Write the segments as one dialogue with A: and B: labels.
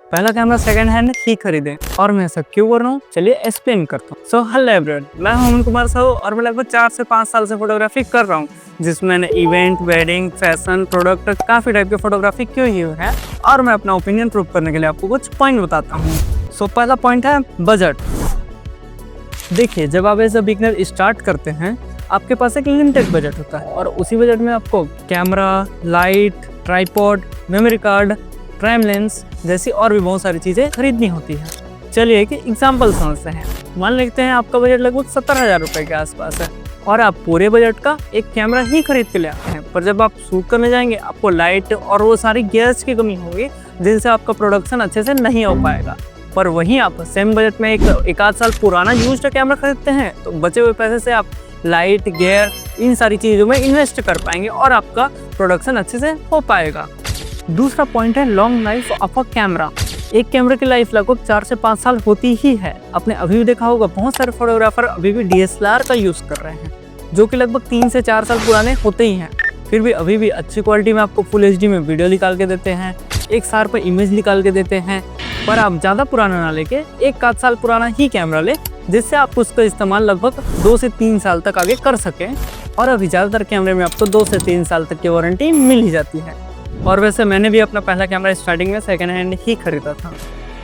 A: पहला camera second hand ही खरीदें। और मैं ऐसा क्यों कर रहा हूँ, चलिए एक्सप्लेन करता हूँ। सो हेलो एवरीवन, मैं हेमंत कुमार साहू और मैं लगभग 4 से 5 साल से फोटोग्राफी कर रहा हूँ, जिसमें मैंने इवेंट, वेडिंग, फैशन, प्रोडक्ट, काफी टाइप की फोटोग्राफी की हुई है। और मैं अपना ओपिनियन प्रूव करने के लिए आपको कुछ पॉइंट बताता हूँ। सो पहला पॉइंट है बजट। देखिए, जब आप एज अ बिगनर स्टार्ट करते हैं, आपके पास एक लिमिटेड बजट होता है और उसी बजट में आपको camera, light, tripod, memory card, prime lens जैसी और भी बहुत सारी चीज़ें खरीदनी होती है। चलिए एक एग्जाम्पल समझते हैं। मान लेते हैं आपका बजट लगभग 70,000 रुपये के आसपास है और आप पूरे बजट का एक कैमरा ही खरीद के ले आते हैं, पर जब आप शूट करने जाएंगे आपको लाइट और वो सारी गियर्स की कमी होगी, जिनसे आपका प्रोडक्शन अच्छे से नहीं हो पाएगा। पर वहीं आप सेम बजट में एक आध साल पुराना यूज्ड कैमरा खरीदते हैं, तो बचे हुए पैसे से आप लाइट, गियर, इन सारी चीज़ों में इन्वेस्ट कर पाएंगे और आपका प्रोडक्शन अच्छे से हो पाएगा। दूसरा पॉइंट है long life of a camera. एक कैमरे की लाइफ लगभग 4 से 5 साल होती ही है। आपने अभी भी देखा होगा बहुत सारे फोटोग्राफर अभी भी DSLR का यूज़ कर रहे हैं, जो कि लगभग 3 से 4 साल पुराने होते ही हैं। फिर भी अभी भी अच्छी क्वालिटी में आपको फुल HD में वीडियो निकाल के देते हैं, एक सार पर इमेज निकाल के देते हैं। पर आप ज़्यादा पुराना ना लेके एक आध साल पुराना ही कैमरा ले, जिससे आप उसका इस्तेमाल लगभग 2 से 3 साल तक आगे कर सकें। और अभी ज़्यादातर कैमरे में आपको 2 से 3 साल तक की वारंटी मिल ही जाती है। और वैसे मैंने भी अपना पहला कैमरा स्टार्टिंग में सेकेंड हैंड ही खरीदा था।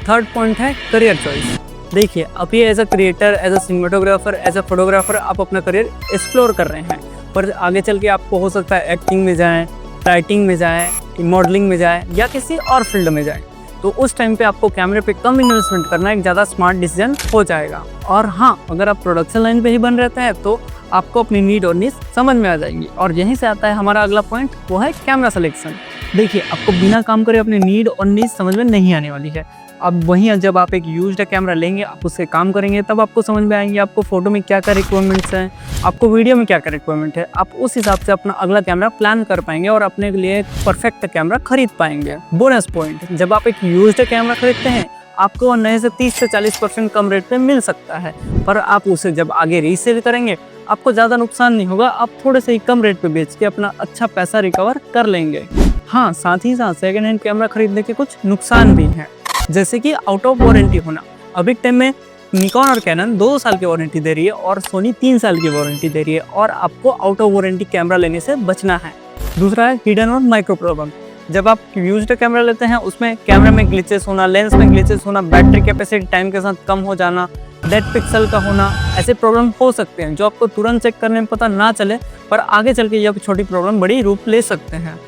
A: थर्ड पॉइंट है करियर चॉइस। देखिए, अभी as a creator, as a cinematographer, as a photographer आप अपना करियर एक्सप्लोर कर रहे हैं, पर आगे चल के आपको हो सकता है एक्टिंग में जाएँ, राइटिंग में जाएँ, मॉडलिंग में जाएँ या किसी और फील्ड में जाएँ। तो उस टाइम पे आपको कैमरे पे कम इन्वेस्टमेंट करना एक ज़्यादा स्मार्ट डिसीजन हो जाएगा। और हाँ, अगर आप प्रोडक्शन लाइन पे ही बन रहते हैं तो आपको अपनी नीड और नीड्स समझ में आ जाएंगी। और यहीं से आता है हमारा अगला पॉइंट, वो है कैमरा सिलेक्शन। देखिए, आपको बिना काम करे अपनी नीड और नीड्स समझ में नहीं आने वाली है। अब वहीं जब आप एक यूज्ड कैमरा लेंगे, आप उससे काम करेंगे, तब आपको समझ में आएंगे आपको फोटो में क्या क्या रिक्वायरमेंट्स हैं, आपको वीडियो में क्या क्या रिक्वायरमेंट है। आप उस हिसाब से अपना अगला कैमरा प्लान कर पाएंगे और अपने लिए एक परफेक्ट कैमरा खरीद पाएंगे। बोनस पॉइंट, जब आप एक यूज्ड कैमरा खरीदते हैं, आपको नए से 30 से 40% कम रेट पे मिल सकता है, पर आप उसे जब आगे रीसेल करेंगे आपको ज़्यादा नुकसान नहीं होगा। आप थोड़े से ही कम रेट पे बेच के अपना अच्छा पैसा रिकवर कर लेंगे। हाँ, साथ ही साथ सेकेंड हैंड कैमरा खरीदने के कुछ नुकसान भी हैं, जैसे कि आउट ऑफ वारंटी होना। अभी टाइम में निकॉन और कैनन 2 साल की वारंटी दे रही है और सोनी 3 साल की वारंटी दे रही है, और आपको आउट ऑफ वारंटी कैमरा लेने से बचना है। दूसरा है हिडन और माइक्रो प्रॉब्लम। जब आप यूज्ड कैमरा लेते हैं, उसमें कैमरा में ग्लिचेस होना, लेंस में ग्लिचेस होना, बैटरी कैपेसिटी टाइम के साथ कम हो जाना, डेड पिक्सल का होना, ऐसे प्रॉब्लम हो सकते हैं जो आपको तुरंत चेक करने में पता ना चले, पर आगे चल के यह छोटी प्रॉब्लम बड़ी रूप ले सकते हैं।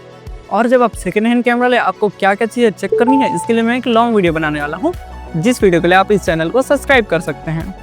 A: और जब आप सेकेंड हैंड कैमरा ले, आपको क्या क्या चीज़ें चेक करनी है, इसके लिए मैं एक लॉन्ग वीडियो बनाने वाला हूँ, जिस वीडियो के लिए आप इस चैनल को सब्सक्राइब कर सकते हैं।